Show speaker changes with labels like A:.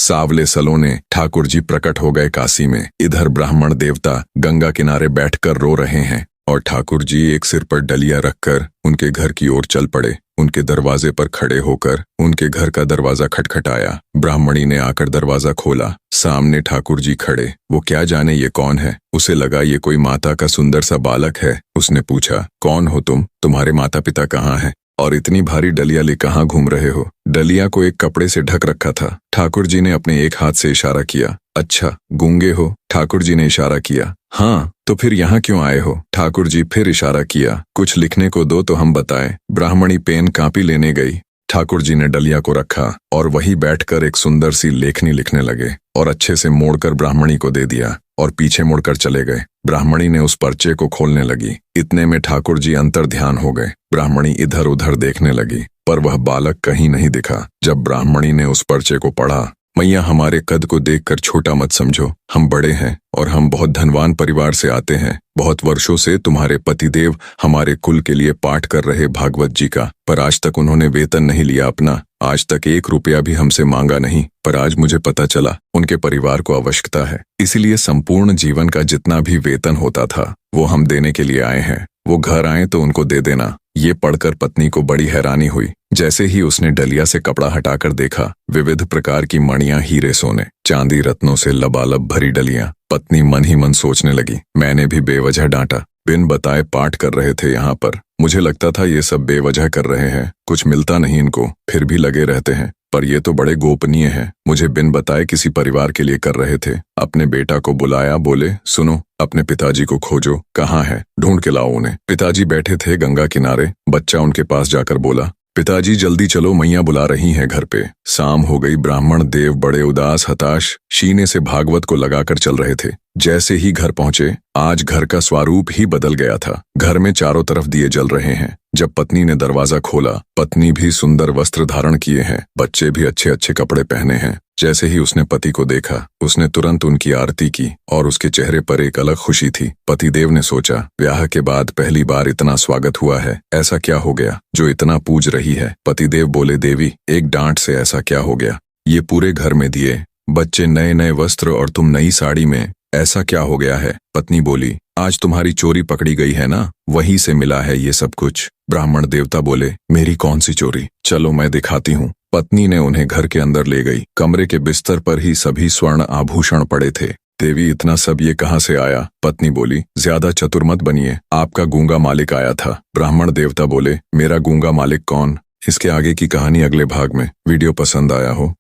A: सावले सलोने ठाकुर जी प्रकट हो गए काशी में। इधर ब्राह्मण देवता गंगा किनारे बैठकर रो रहे हैं और ठाकुर जी एक सिर पर डलिया रखकर उनके घर की ओर चल पड़े। उनके दरवाजे पर खड़े होकर उनके घर का दरवाजा खटखटाया। ब्राह्मणी ने आकर दरवाजा खोला। सामने ठाकुर जी खड़े। वो क्या जाने ये कौन है। उसे लगा ये कोई माता का सुंदर सा बालक है। उसने पूछा, कौन हो तुम? तुम्हारे माता पिता कहाँ हैं? और इतनी भारी डलिया ले कहाँ घूम रहे हो? डलिया को एक कपड़े से ढक रखा था। ठाकुर जी ने अपने एक हाथ से इशारा किया। अच्छा, गूंगे हो? ठाकुर जी ने इशारा किया। हाँ, तो फिर यहाँ क्यों आए हो? ठाकुर जी फिर इशारा किया। कुछ लिखने को दो तो हम बताएं। ब्राह्मणी पेन कापी लेने गई। ठाकुर जी ने डलिया को रखा और वहीं बैठकर एक सुंदर सी लेखनी लिखने लगे और अच्छे से मोड़कर ब्राह्मणी को दे दिया और पीछे मुड़कर चले गए। ब्राह्मणी ने उस पर्चे को खोलने लगी। इतने में ठाकुर जी अंतर ध्यान हो गए। ब्राह्मणी इधर उधर देखने लगी पर वह बालक कहीं नहीं दिखा। जब ब्राह्मणी ने उस पर्चे को पढ़ा, मैया हमारे कद को देखकर छोटा मत समझो, हम बड़े हैं और हम बहुत धनवान परिवार से आते हैं। बहुत वर्षों से तुम्हारे पतिदेव हमारे कुल के लिए पाठ कर रहे भागवत जी का, पर आज तक उन्होंने वेतन नहीं लिया अपना। आज तक 1 रुपया भी हमसे मांगा नहीं, पर आज मुझे पता चला उनके परिवार को आवश्यकता है, इसीलिए संपूर्ण जीवन का जितना भी वेतन होता था वो हम देने के लिए आए हैं। वो घर आए तो उनको दे देना। ये पढ़कर पत्नी को बड़ी हैरानी हुई। जैसे ही उसने डलिया से कपड़ा हटाकर देखा, विविध प्रकार की मणियां, हीरे, सोने, चांदी, रत्नों से लबालब भरी डलियां। पत्नी मन ही मन सोचने लगी, मैंने भी बेवजह डांटा। बिन बताए पाठ कर रहे थे यहाँ पर। मुझे लगता था ये सब बेवजह कर रहे हैं, कुछ मिलता नहीं इनको, फिर भी लगे रहते हैं। पर ये तो बड़े गोपनीय है। मुझे बिन बताए किसी परिवार के लिए कर रहे थे। अपने बेटा को बुलाया, बोले, सुनो, अपने पिताजी को खोजो, कहाँ है? ढूंढ के लाओ उन्हें। पिताजी बैठे थे गंगा किनारे। बच्चा उनके पास जाकर बोला, पिताजी जल्दी चलो, मैया बुला रही हैं घर पे। शाम हो गई। ब्राह्मण देव बड़े उदास, हताश शीने से भागवत को लगाकर चल रहे थे। जैसे ही घर पहुंचे, आज घर का स्वरूप ही बदल गया था। घर में चारों तरफ दिए जल रहे हैं। जब पत्नी ने दरवाजा खोला, पत्नी भी सुंदर वस्त्र धारण किए हैं, बच्चे भी अच्छे अच्छे कपड़े पहने हैं। जैसे ही उसने पति को देखा, उसने तुरंत उनकी आरती की और उसके चेहरे पर एक अलग खुशी थी। पतिदेव ने सोचा, ब्याह के बाद पहली बार इतना स्वागत हुआ है, ऐसा क्या हो गया जो इतना पूज रही है? पतिदेव बोले, देवी, एक डांट से ऐसा क्या हो गया? ये पूरे घर में दिए, बच्चे नए नए वस्त्र और तुम नई साड़ी में, ऐसा क्या हो गया है? पत्नी बोली, आज तुम्हारी चोरी पकड़ी गई है ना, वहीं से मिला है ये सब कुछ। ब्राह्मण देवता बोले, मेरी कौन सी चोरी? चलो मैं दिखाती हूँ। पत्नी ने उन्हें घर के अंदर ले गई। कमरे के बिस्तर पर ही सभी स्वर्ण आभूषण पड़े थे। देवी, इतना सब ये कहाँ से आया? पत्नी बोली, ज्यादा चतुर मत बनिए, आपका गूंगा मालिक आया था। ब्राह्मण देवता बोले, मेरा गूंगा मालिक कौन? इसके आगे की कहानी अगले भाग में। वीडियो पसंद आया हो